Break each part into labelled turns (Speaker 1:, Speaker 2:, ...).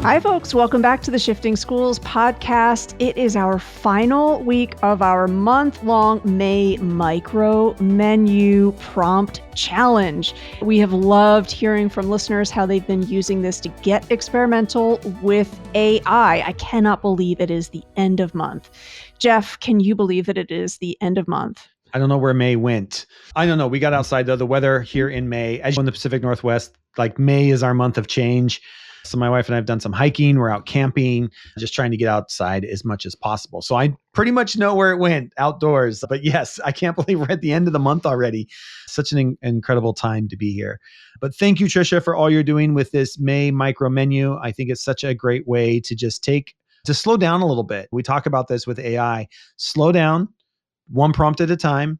Speaker 1: Hi, folks. Welcome back to the Shifting Schools podcast. It is our final week of our month-long May Micro Menu Prompt Challenge. We have loved hearing from listeners how they've been using this to get experimental with AI. I cannot believe it is the end of month. Jeff, can you believe that it is the end of month?
Speaker 2: I don't know where May went. I don't know. We got outside though. The weather here in May, as you know, in the Pacific Northwest, like May is our month of change. So my wife and I have done some hiking. We're out camping, just trying to get outside as much as possible. So I pretty much know where it went outdoors. But yes, I can't believe we're at the end of the month already. Such an incredible time to be here. But thank you, Tricia, for all you're doing with this May micro menu. I think it's such a great way to just to slow down a little bit. We talk about this with AI. Slow down, one prompt at a time.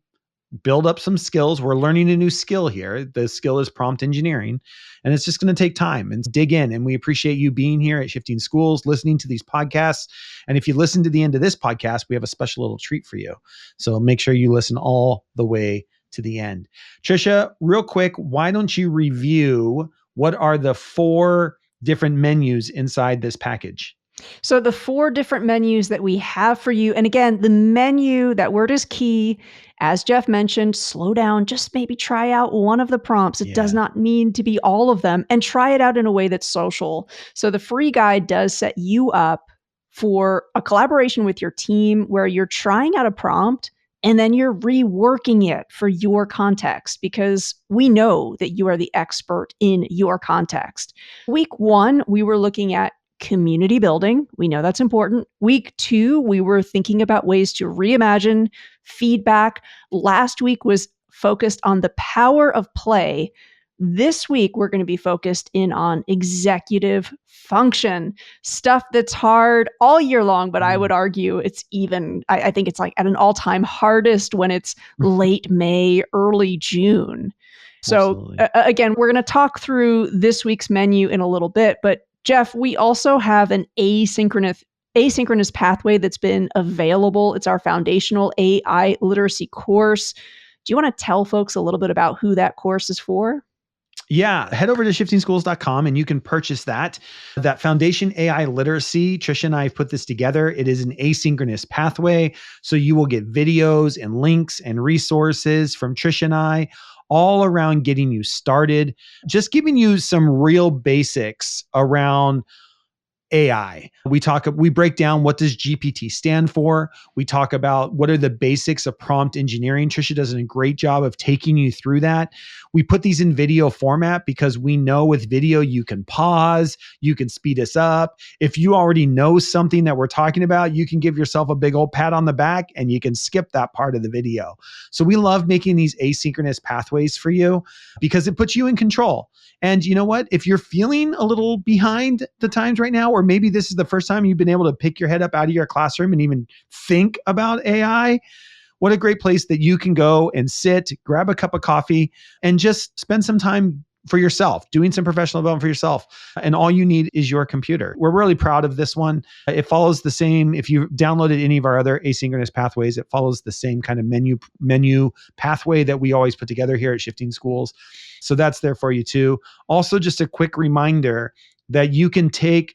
Speaker 2: Build up some skills. We're learning a new skill here. The skill is prompt engineering, and it's just going to take time and dig in. And we appreciate you being here at Shifting Schools, listening to these podcasts. And if you listen to the end of this podcast, we have a special little treat for you. So make sure you listen all the way to the end. Tricia, real quick, why don't you review what are the 4 different menus inside this package?
Speaker 1: So the 4 different menus that we have for you, and again, the menu, that word is key. As Jeff mentioned, slow down, just maybe try out one of the prompts. It does not need to be all of them, and try it out in a way that's social. So the free guide does set you up for a collaboration with your team where you're trying out a prompt and then you're reworking it for your context, because we know that you are the expert in your context. Week 1, we were looking at community building. We know that's important. Week 2, we were thinking about ways to reimagine feedback. Last week was focused on the power of play. This week, we're going to be focused in on executive function, stuff that's hard all year long, but I would argue it's even, I think it's like at an all-time hardest when it's late May, early June. So again, we're going to talk through this week's menu in a little bit, but Jeff, we also have an asynchronous pathway that's been available. It's our foundational AI literacy course. Do you want to tell folks a little bit about who that course is for?
Speaker 2: Yeah, head over to shiftingschools.com and you can purchase that foundation AI literacy. Tricia and I have put this together. It is an asynchronous pathway. So you will get videos and links and resources from Tricia and I all around getting you started, just giving you some real basics around AI. We break down, what does GPT stand for? We talk about what are the basics of prompt engineering. Tricia does a great job of taking you through that. We put these in video format because we know with video, you can pause, you can speed us up. If you already know something that we're talking about, you can give yourself a big old pat on the back and you can skip that part of the video. So we love making these asynchronous pathways for you because it puts you in control. And you know what? If you're feeling a little behind the times right now, or maybe this is the first time you've been able to pick your head up out of your classroom and even think about AI, what a great place that you can go and sit, grab a cup of coffee, and just spend some time for yourself, doing some professional development for yourself. And all you need is your computer. We're really proud of this one. It follows the same, if you downloaded any of our other asynchronous pathways, it follows the same kind of menu pathway that we always put together here at Shifting Schools. So that's there for you too. Also, just a quick reminder that you can save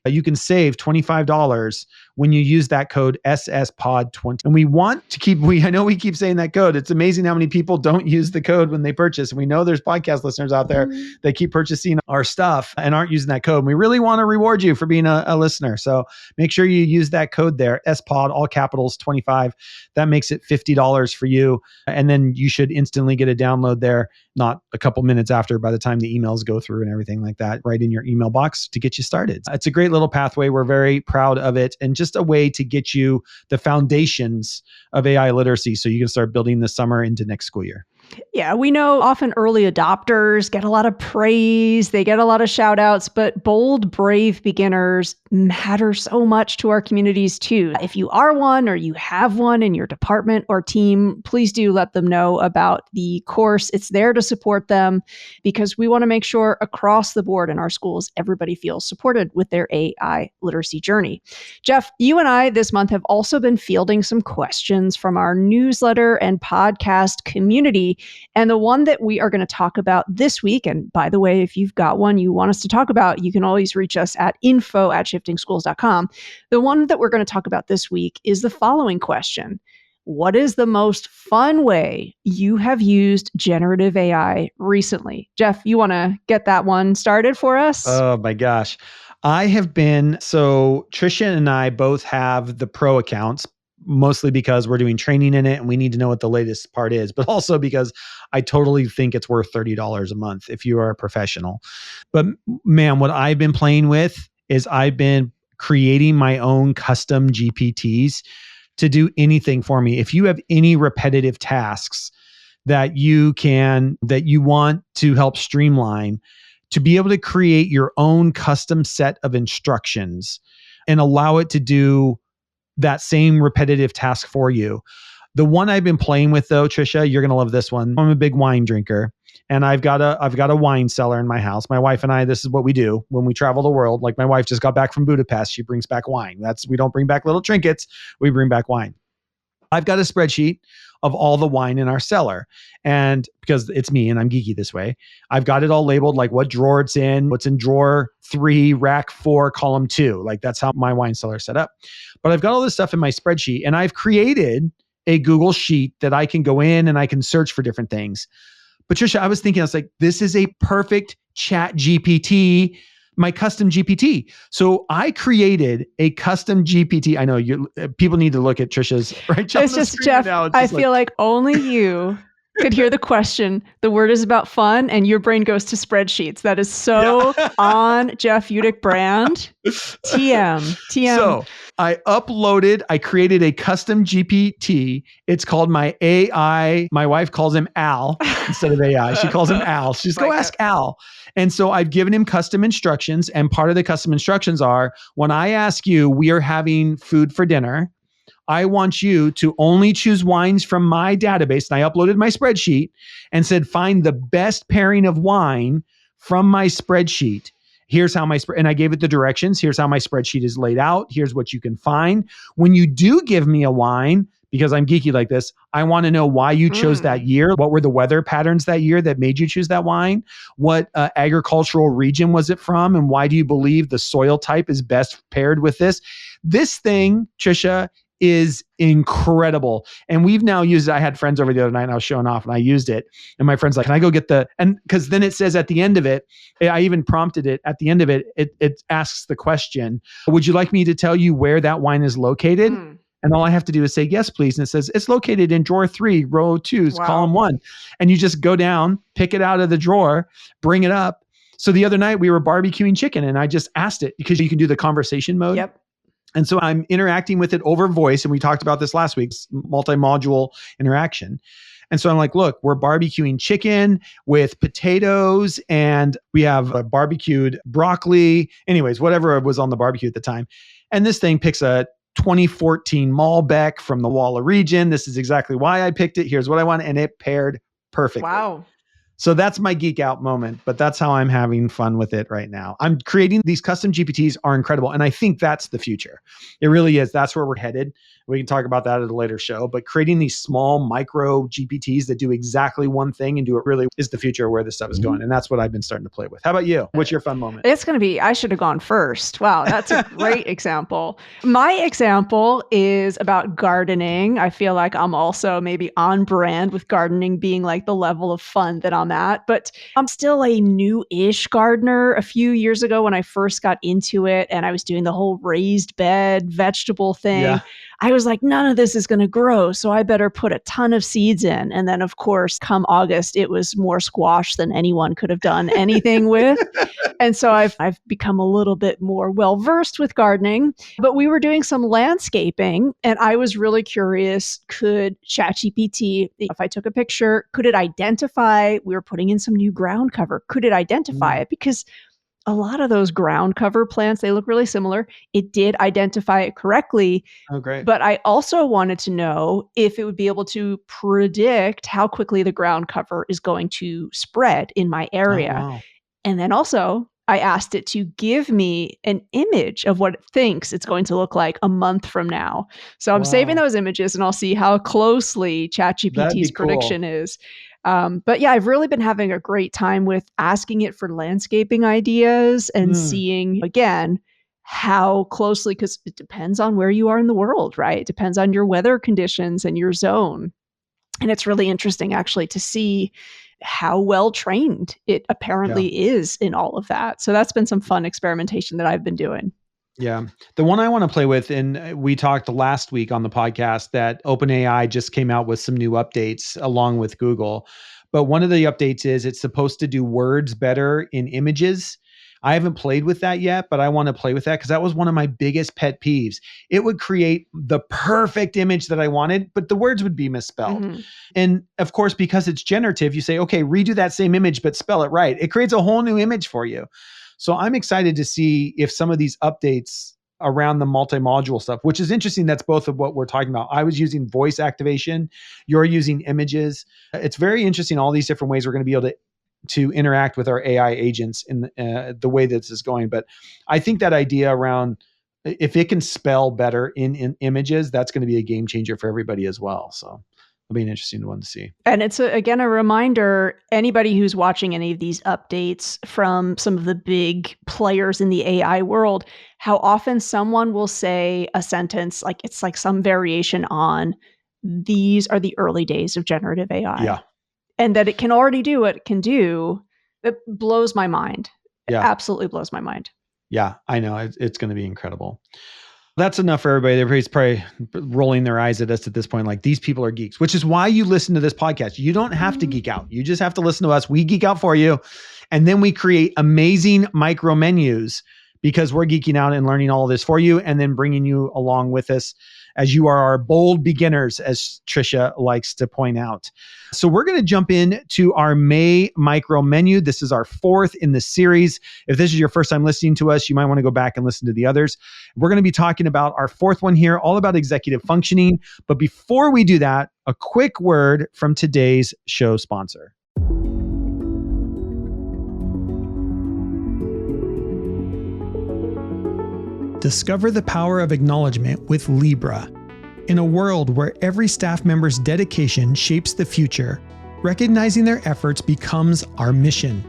Speaker 2: $25 when you use that code SSPOD20. And I know we keep saying that code. It's amazing how many people don't use the code when they purchase. And we know there's podcast listeners out there that keep purchasing our stuff and aren't using that code. And we really want to reward you for being a listener. So make sure you use that code there, SPOD, all capitals, 25. That makes it $50 for you. And then you should instantly get a download there, not a couple minutes after, by the time the emails go through and everything like that, right in your email box to get you started. It's a great little pathway. We're very proud of it, and just a way to get you the foundations of AI literacy so you can start building this summer into next school year.
Speaker 1: Yeah, we know often early adopters get a lot of praise, they get a lot of shout outs, but bold, brave beginners matter so much to our communities too. If you are one or you have one in your department or team, please do let them know about the course. It's there to support them because we want to make sure across the board in our schools, everybody feels supported with their AI literacy journey. Jeff, you and I this month have also been fielding some questions from our newsletter and podcast community. And the one that we are going to talk about this week, and by the way, if you've got one you want us to talk about, you can always reach us at info@shiftingschools.com. The one that we're going to talk about this week is the following question. What is the most fun way you have used generative AI recently? Jeff, you want to get that one started for us?
Speaker 2: Oh my gosh. So Tricia and I both have the pro accounts, mostly because we're doing training in it and we need to know what the latest part is, but also because I totally think it's worth $30 a month if you are a professional. But man, what I've been playing with is I've been creating my own custom GPTs to do anything for me. If you have any repetitive tasks that you want to help streamline, to be able to create your own custom set of instructions and allow it to do that same repetitive task for you. The one I've been playing with though, Tricia, you're going to love this one. I'm a big wine drinker and I've got a wine cellar in my house. My wife and I, this is what we do when we travel the world. Like my wife just got back from Budapest. She brings back wine. We don't bring back little trinkets. We bring back wine. I've got a spreadsheet of all the wine in our cellar. And because it's me and I'm geeky this way, I've got it all labeled like what drawer it's in, what's in drawer 3, rack 4, column 2. Like that's how my wine cellar is set up. But I've got all this stuff in my spreadsheet and I've created a Google sheet that I can go in and I can search for different things. Patricia, I was like, this is a perfect chat GPT, my custom GPT. So I created a custom GPT. I know people need to look at Tricia's right.
Speaker 1: It's just, Jeff, I feel like only you could hear the question. The word is about fun and your brain goes to spreadsheets. That is so on Jeff Udick brand. TM.
Speaker 2: So I created a custom GPT. It's called my AI. My wife calls him Al instead of AI. She calls him Al. She's go ask Al. And so I've given him custom instructions. And part of the custom instructions are when I ask you, we are having food for dinner. I want you to only choose wines from my database. And I uploaded my spreadsheet and said, find the best pairing of wine from my spreadsheet. Here's how and I gave it the directions. Here's how my spreadsheet is laid out. Here's what you can find. When you do give me a wine, because I'm geeky like this, I want to know why you chose that year. What were the weather patterns that year that made you choose that wine? What agricultural region was it from? And why do you believe the soil type is best paired with this? This thing, Tricia, is incredible. And we've now used it. I had friends over the other night and I was showing off and I used it. And my friend's like, can I go get and because then it says at the end of it, I even prompted it at the end of it, it asks the question, would you like me to tell you where that wine is located? And all I have to do is say, yes, please. And it says, it's located in drawer 3, row 2, column 1. And you just go down, pick it out of the drawer, bring it up. So the other night we were barbecuing chicken and I just asked it because you can do the conversation mode.
Speaker 1: Yep.
Speaker 2: And so I'm interacting with it over voice. And we talked about this last week, multi-module interaction. And so I'm like, look, we're barbecuing chicken with potatoes and we have a barbecued broccoli. Anyways, whatever was on the barbecue at the time. And this thing picks a 2014 Malbec from the Walla region. This is exactly why I picked it. Here's what I want. And it paired perfectly.
Speaker 1: Wow.
Speaker 2: So that's my geek out moment, but that's how I'm having fun with it right now. I'm creating these custom GPTs are incredible. And I think that's the future. It really is. That's where we're headed. We can talk about that at a later show, but creating these small micro GPTs that do exactly one thing and do it really is the future where this stuff is going. And that's what I've been starting to play with. How about you? What's your fun moment?
Speaker 1: It's going to be, I should have gone first. Wow. That's a great example. My example is about gardening. I feel like I'm also maybe on brand with gardening being like the level of fun that I'm at, but I'm still a new-ish gardener. A few years ago when I first got into it and I was doing the whole raised bed vegetable thing, I was like, none of this is going to grow. So I better put a ton of seeds in. And then, of course, come August, it was more squash than anyone could have done anything with. And so I've become a little bit more well versed with gardening, but we were doing some landscaping and I was really curious, could ChatGPT, if I took a picture, could it identify, we were putting in some new ground cover, could it identify
Speaker 2: Mm.
Speaker 1: it? Because a lot of those ground cover plants, they look really similar. It did identify it correctly,
Speaker 2: Oh, great.
Speaker 1: but I also wanted to know if it would be able to predict how quickly the ground cover is going to spread in my
Speaker 2: Oh,
Speaker 1: area.
Speaker 2: wow.
Speaker 1: And then also, I asked it to give me an image of what it thinks it's going to look like a month from now. So I'm saving
Speaker 2: Wow.
Speaker 1: those images and I'll see how closely
Speaker 2: That'd
Speaker 1: ChatGPT's
Speaker 2: be cool.
Speaker 1: prediction is. But yeah, I've really been having a great time with asking it for landscaping ideas and
Speaker 2: Mm.
Speaker 1: seeing, again, how closely, because it depends on where you are in the world, right? It depends on your weather conditions and your zone. And it's really interesting actually to see how well trained it
Speaker 2: Yeah.
Speaker 1: apparently is in all of that. So that's been some fun experimentation that I've been doing.
Speaker 2: Yeah. The one I want to play with, and we talked last week on the podcast that OpenAI just came out with some new updates along with Google. But one of the updates is it's supposed to do words better in images. I haven't played with that yet, but I want to play with that because that was one of my biggest pet peeves. It would create the perfect image that I wanted, but the words would be misspelled.
Speaker 1: Mhm.
Speaker 2: And of course, because it's generative, you say, okay, redo that same image, but spell it right. It creates a whole new image for you. So I'm excited to see if some of these updates around the multi-module stuff, which is interesting. That's both of what we're talking about. I was using voice activation. You're using images. It's very interesting. All these different ways we're going to be able to interact with our AI agents in the way that this is going. But I think that idea around if it can spell better in images, that's going to be a game changer for everybody as well. So it'll be an interesting one to see.
Speaker 1: And it's again a reminder, anybody who's watching any of these updates from some of the big players in the AI world, how often someone will say a sentence like it's like some variation on, these are the early days of generative AI.
Speaker 2: Yeah.
Speaker 1: And that it can already do what it can do, it blows my mind. It
Speaker 2: Yeah.
Speaker 1: absolutely blows my mind.
Speaker 2: Yeah. I know. It's going to be incredible. That's enough for everybody. Everybody's probably rolling their eyes at us at this point. Like, these people are geeks, which is why you listen to this podcast. You don't have to geek out. You just have to listen to us. We geek out for you. And then we create amazing micro menus because we're geeking out and learning all of this for you and then bringing you along with us as you are our bold beginners, as Tricia likes to point out. So we're going to jump in to our May micro menu. This is our fourth in the series. If this is your first time listening to us, you might want to go back and listen to the others. We're going to be talking about our fourth one here, all about executive functioning. But before we do that, a quick word from today's show sponsor. Discover the power of acknowledgement with Libra. In a world where every staff member's dedication shapes the future, recognizing their efforts becomes our mission.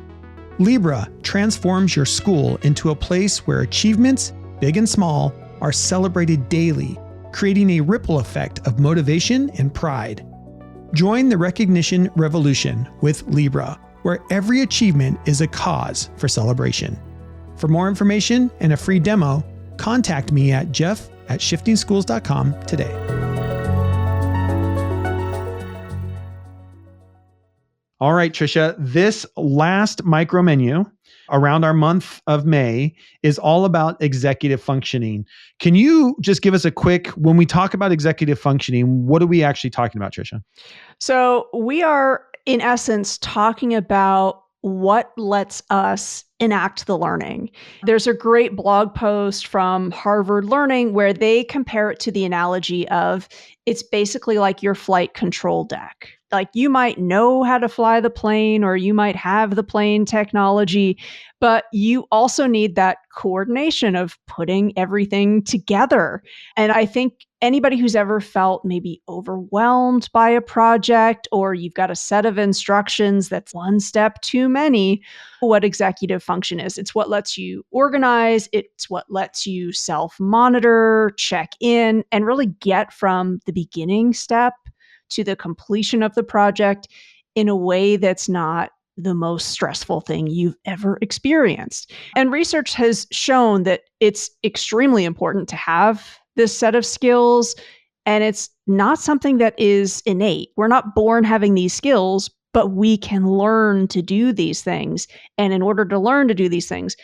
Speaker 2: Libra transforms your school into a place where achievements, big and small, are celebrated daily, creating a ripple effect of motivation and pride. Join the recognition revolution with Libra, where every achievement is a cause for celebration. For more information and a free demo, contact me at jeff@shiftingschools.com today. All right, Tricia, this last micro menu around our month of May is all about executive functioning. Can you just give us a quick, when we talk about executive functioning, what are we actually talking about, Tricia?
Speaker 1: So we are, in essence, talking about what lets us enact the learning. There's a great blog post from Harvard Learning where they compare it to the analogy of it's basically like your flight control deck. Like, you might know how to fly the plane or you might have the plane technology, but you also need that coordination of putting everything together. And I think anybody who's ever felt maybe overwhelmed by a project, or you've got a set of instructions that's one step too many, what executive function is. It's what lets you organize, it's what lets you self-monitor, check in, and really get from the beginning step to the completion of the project in a way that's not the most stressful thing you've ever experienced. And research has shown that it's extremely important to have this set of skills, and it's not something that is innate. We're not born having these skills, but we can learn to do these things. And in order to learn to do these things,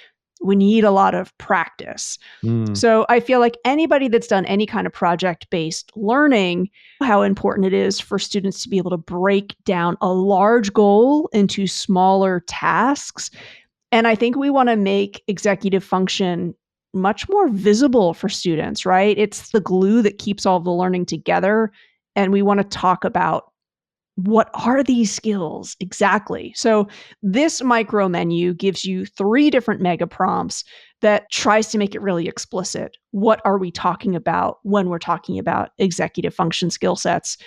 Speaker 1: we need a lot of practice.
Speaker 2: Mm,
Speaker 1: So I feel like anybody that's done any kind of project-based learning, how important it is for students to be able to break down a large goal into smaller tasks. And I think we want to make executive function much more visible for students, right? It's the glue that keeps all the learning together. And we want to talk about what are these skills exactly? So, this micro menu gives you 3 different mega prompts that tries to make it really explicit. What are we talking about when we're talking about executive function skill sets?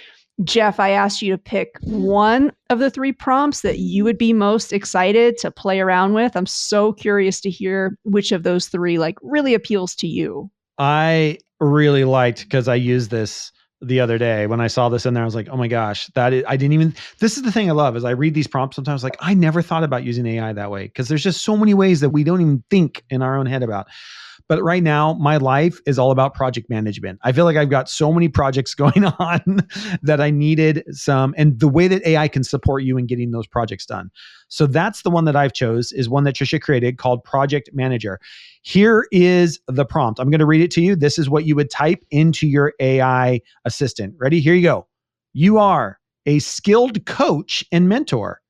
Speaker 1: Jeff, I asked you to pick one of the 3 prompts that you would be most excited to play around with. I'm so curious to hear which of those 3 like really appeals to you.
Speaker 2: I really liked, because I used this the other day when I saw this in there. I was like, oh my gosh, I didn't even, this is the thing I love is I read these prompts sometimes like, I never thought about using AI that way, because there's just so many ways that we don't even think in our own head about. But right now, my life is all about project management. I feel like I've got so many projects going on that I needed some, and the way that AI can support you in getting those projects done. So that's the one that I've chose, is one that Tricia created called Project Manager. Here is the prompt. I'm going to read it to you. This is what you would type into your AI assistant. Ready? Here you go. You are a skilled coach and mentor.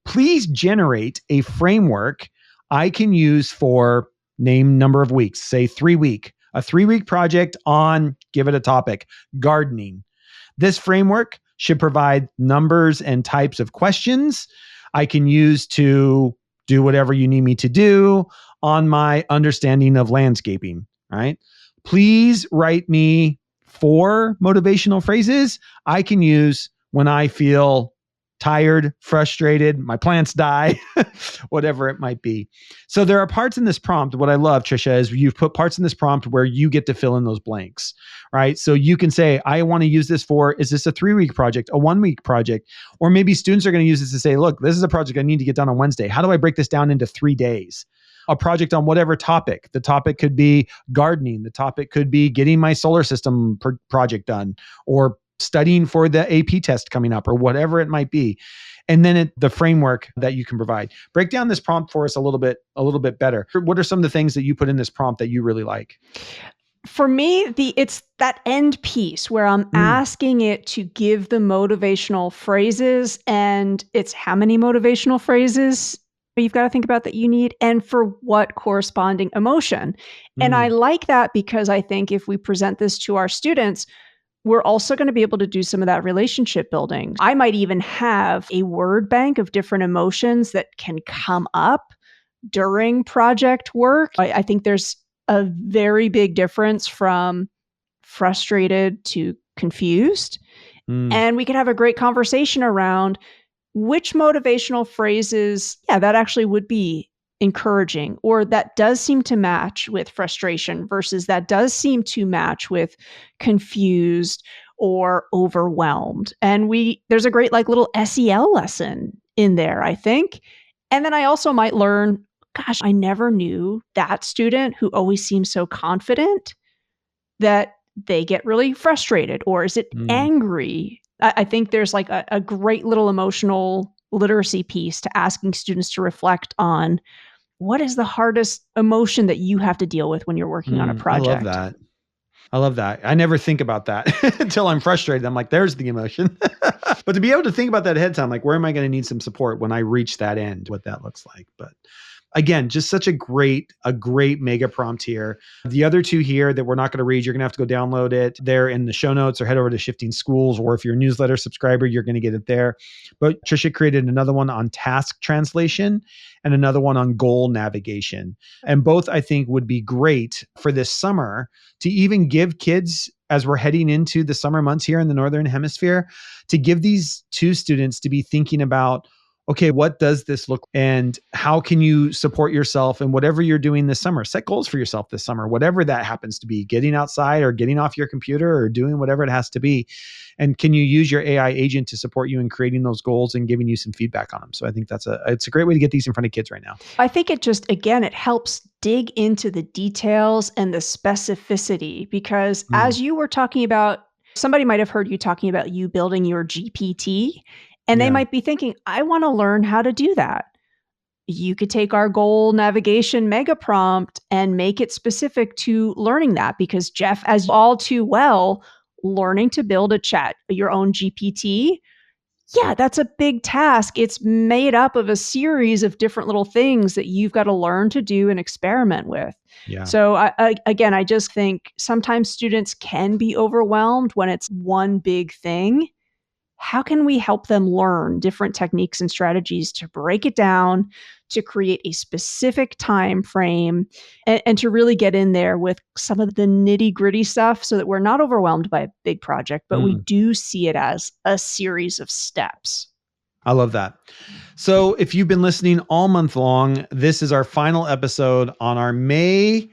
Speaker 2: Please generate a framework I can use for name number of weeks, say 3 week, a 3 week project on, give it a topic, gardening. This framework should provide numbers and types of questions I can use to do whatever you need me to do on my understanding of landscaping, right? Please write me 4 motivational phrases I can use when I feel tired, frustrated, my plants die, whatever it might be. So there are parts in this prompt. What I love, Tricia, is you've put parts in this prompt where you get to fill in those blanks, right? So you can say, I want to use this for, is this a 3 week project, a 1 week project? Or maybe students are going to use this to say, look, this is a project I need to get done on Wednesday. How do I break this down into 3 days? A project on whatever topic. The topic could be gardening. The topic could be getting my solar system project done, or studying for the AP test coming up, or whatever it might be. And then the framework that you can provide. Break down this prompt for us a little bit better. What are some of the things that you put in this prompt that you really like?
Speaker 1: For me, it's that end piece where I'm
Speaker 2: Mm,
Speaker 1: asking it to give the motivational phrases, and it's how many motivational phrases you've got to think about that you need, and for what corresponding emotion. And I
Speaker 2: mm,
Speaker 1: like that because I think if we present this to our students, we're also going to be able to do some of that relationship building. I might even have a word bank of different emotions that can come up during project work. I think there's a very big difference from frustrated to confused.
Speaker 2: mm,
Speaker 1: And we could have a great conversation around which motivational phrases, yeah, that actually would be encouraging, or that does seem to match with frustration versus that does seem to match with confused or overwhelmed. And there's a great like little SEL lesson in there, I think. And then I also might learn, gosh, I never knew that student who always seems so confident that they get really frustrated, or is it
Speaker 2: mm,
Speaker 1: angry? I think there's like a great little emotional literacy piece to asking students to reflect on what is the hardest emotion that you have to deal with when you're working on a
Speaker 2: I love
Speaker 1: project.
Speaker 2: that. I love that. I never think about that until I'm frustrated. I'm like, there's the emotion. But to be able to think about that ahead of time, like, where am I going to need some support when I reach that end, what that looks like. But again, just such a great mega prompt here. The other 2 here that we're not going to read, you're going to have to go download it. They're in the show notes, or head over to Shifting Schools, or if you're a newsletter subscriber, you're going to get it there. But Tricia created another one on task translation and another one on goal navigation. And both I think would be great for this summer to even give kids, as we're heading into the summer months here in the Northern Hemisphere, to give these 2 students to be thinking about, okay, what does this look like? And how can you support yourself in whatever you're doing this summer? Set goals for yourself this summer, whatever that happens to be, getting outside or getting off your computer or doing whatever it has to be. And can you use your AI agent to support you in creating those goals and giving you some feedback on them? So I think it's a great way to get these in front of kids right now.
Speaker 1: I think it just, again, it helps dig into the details and the specificity because
Speaker 2: Mm,
Speaker 1: as you were talking about, somebody might have heard you talking about you building your GPT, and they
Speaker 2: yeah.
Speaker 1: might be thinking, I want to learn how to do that. You could take our goal navigation mega prompt and make it specific to learning that because Jeff, as all too well, learning to build a chat, your own GPT, yeah, that's a big task. It's made up of a series of different little things that you've got to learn to do and experiment with.
Speaker 2: Yeah.
Speaker 1: So, again, I just think sometimes students can be overwhelmed when it's one big thing. How can we help them learn different techniques and strategies to break it down, to create a specific time frame, and to really get in there with some of the nitty gritty stuff so that we're not overwhelmed by a big project, but we
Speaker 2: Mm,
Speaker 1: do see it as a series of steps.
Speaker 2: I love that. So if you've been listening all month long, this is our final episode on our May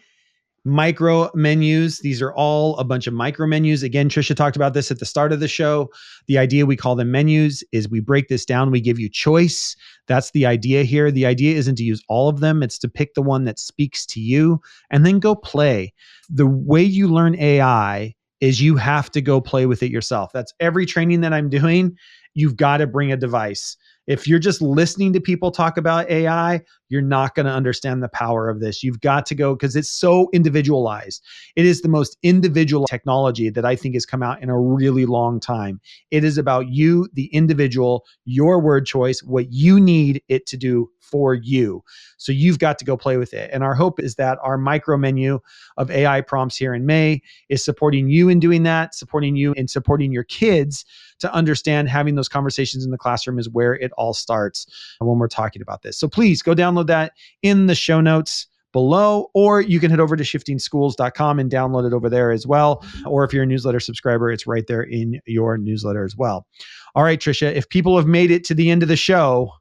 Speaker 2: micro menus. These are all a bunch of micro menus. Again, Tricia talked about this at the start of the show. The idea we call them menus is we break this down, we give you choice. That's the idea here. The idea isn't to use all of them, it's to pick the one that speaks to you and then go play. The way you learn AI is you have to go play with it yourself. That's every training that I'm doing. You've got to bring a device. If you're just listening to people talk about AI, you're not going to understand the power of this. You've got to go because it's so individualized. It is the most individual technology that I think has come out in a really long time. It is about you, the individual, your word choice, what you need it to do for you. So you've got to go play with it. And our hope is that our micro menu of AI prompts here in May is supporting you in doing that, supporting you in supporting your kids to understand having those conversations in the classroom is where it all starts when we're talking about this. So please go download that in the show notes below, or you can head over to shiftingschools.com and download it over there as well. Or if you're a newsletter subscriber, it's right there in your newsletter as well. All right, Tricia, if people have made it to the end of the show,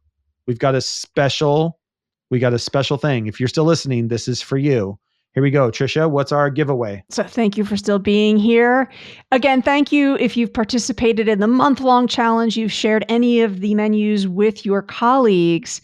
Speaker 2: we've got a special thing. If you're still listening, this is for you. Here we go. Tricia, what's our giveaway?
Speaker 1: So thank you for still being here. Again, thank you if you've participated in the month-long challenge, you've shared any of the menus with your colleagues.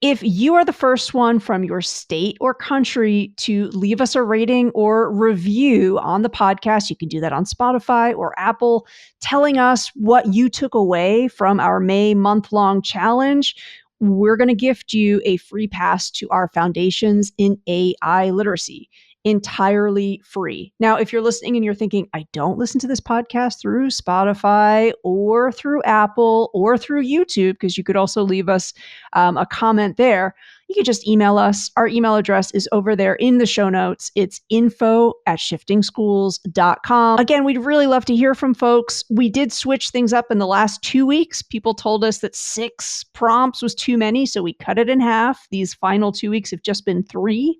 Speaker 1: If you are the first one from your state or country to leave us a rating or review on the podcast, you can do that on Spotify or Apple, telling us what you took away from our May month-long challenge. We're going to gift you a free pass to our Foundations in AI Literacy, entirely free. Now, if you're listening and you're thinking, I don't listen to this podcast through Spotify or through Apple or through YouTube, because you could also leave us a comment there, you can just email us. Our email address is over there in the show notes. It's info@shiftingschools.com. Again, we'd really love to hear from folks. We did switch things up in the last 2 weeks. People told us that 6 prompts was too many, so we cut it in half. These final 2 weeks have just been 3.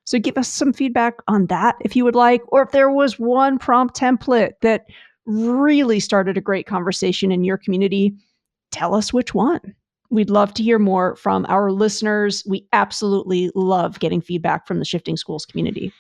Speaker 1: So give us some feedback on that if you would like, or if there was one prompt template that really started a great conversation in your community, tell us which one. We'd love to hear more from our listeners. We absolutely love getting feedback from the Shifting Schools community.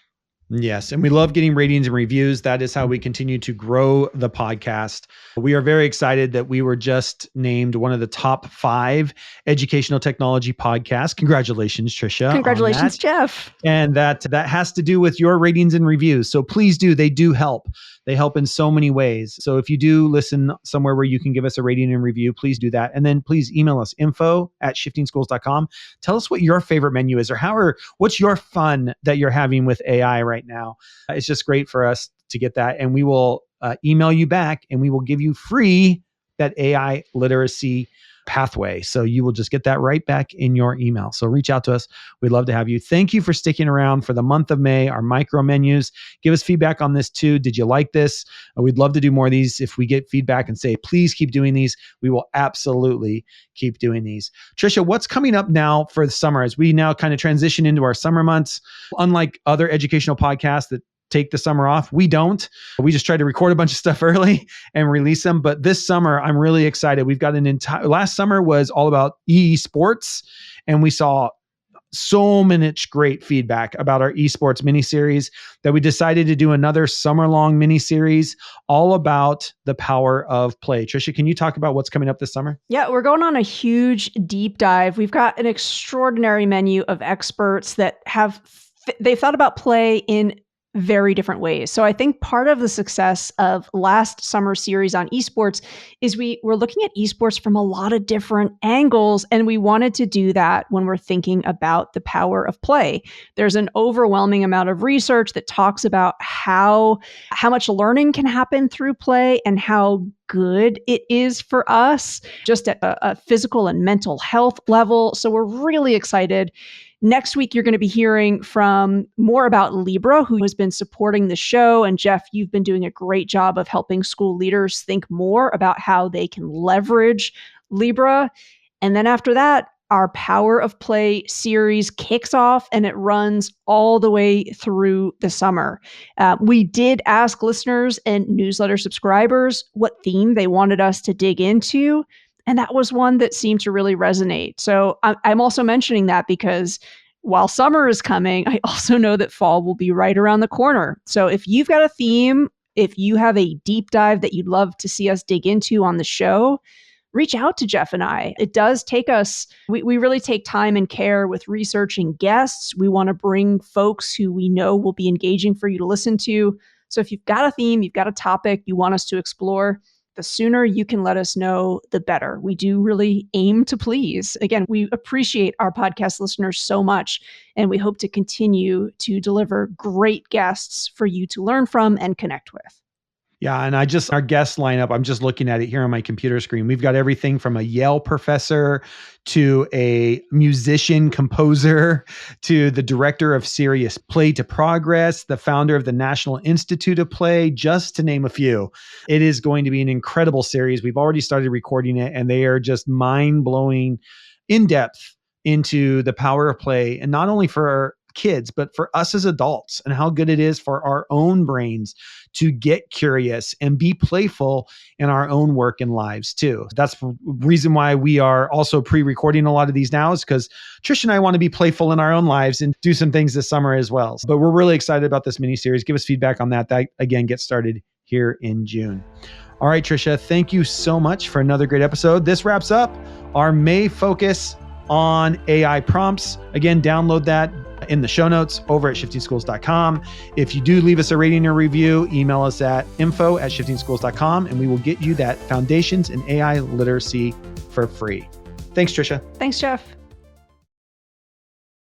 Speaker 2: Yes. And we love getting ratings and reviews. That is how we continue to grow the podcast. We are very excited that we were just named one of the top 5 educational technology podcasts. Congratulations, Tricia.
Speaker 1: Congratulations, Jeff.
Speaker 2: And that has to do with your ratings and reviews. So please do. They do help. They help in so many ways. So if you do listen somewhere where you can give us a rating and review, please do that. And then please email us info@shiftingschools.com. Tell us what your favorite menu is or what's your fun that you're having with AI right now. It's just great for us to get that. And we will email you back and we will give you free that AI literacy pathway. So you will just get that right back in your email. So reach out to us. We'd love to have you. Thank you for sticking around for the month of May, our micro menus. Give us feedback on this too. Did you like this? We'd love to do more of these. If we get feedback and say, please keep doing these, we will absolutely keep doing these. Tricia, what's coming up now for the summer as we now kind of transition into our summer months? Unlike other educational podcasts that take the summer off, we don't. We just try to record a bunch of stuff early and release them. But this summer, I'm really excited. We've got last summer was all about esports, and we saw so much great feedback about our esports miniseries that we decided to do another summer-long miniseries all about the power of play. Tricia, can you talk about what's coming up this summer?
Speaker 1: Yeah, we're going on a huge deep dive. We've got an extraordinary menu of experts that have they've thought about play in very different ways. So I think part of the success of last summer series on esports is we're looking at esports from a lot of different angles, and we wanted to do that when we're thinking about the power of play. There's an overwhelming amount of research that talks about how much learning can happen through play and how good it is for us just at a physical and mental health level. So we're really excited. Next week, you're going to be hearing from more about Libra, who has been supporting the show. And Jeff, you've been doing a great job of helping school leaders think more about how they can leverage Libra. And then after that, our Power of Play series kicks off and it runs all the way through the summer. We did ask listeners and newsletter subscribers what theme they wanted us to dig into. And that was one that seemed to really resonate. So I'm also mentioning that because while summer is coming, I also know that fall will be right around the corner. So if you've got a theme, if you have a deep dive that you'd love to see us dig into on the show, reach out to Jeff and I. It does take us, we really take time and care with researching guests. We want to bring folks who we know will be engaging for you to listen to. So if you've got a theme, you've got a topic you want us to explore, the sooner you can let us know, the better. We do really aim to please. Again, we appreciate our podcast listeners so much, and we hope to continue to deliver great guests for you to learn from and connect with.
Speaker 2: Yeah. And our guest lineup, I'm just looking at it here on my computer screen. We've got everything from a Yale professor to a musician, composer, to the director of Serious Play to Progress, the founder of the National Institute of Play, just to name a few. It is going to be an incredible series. We've already started recording it, and they are just mind-blowing, in-depth into the power of play, and not only for kids, but for us as adults, and how good it is for our own brains to get curious and be playful in our own work and lives too. That's the reason why we are also pre-recording a lot of these now, is because Tricia and I want to be playful in our own lives and do some things this summer as well. But we're really excited about this mini series. Give us feedback on that. That again gets started here in June. All right, Tricia, thank you so much for another great episode. This wraps up our May focus on AI prompts. Again, download that in the show notes over at shiftingschools.com. If you do leave us a rating or review, email us at info@shiftingschools.com, and we will get you that Foundations in AI Literacy for free. Thanks, Tricia.
Speaker 1: Thanks, Jeff.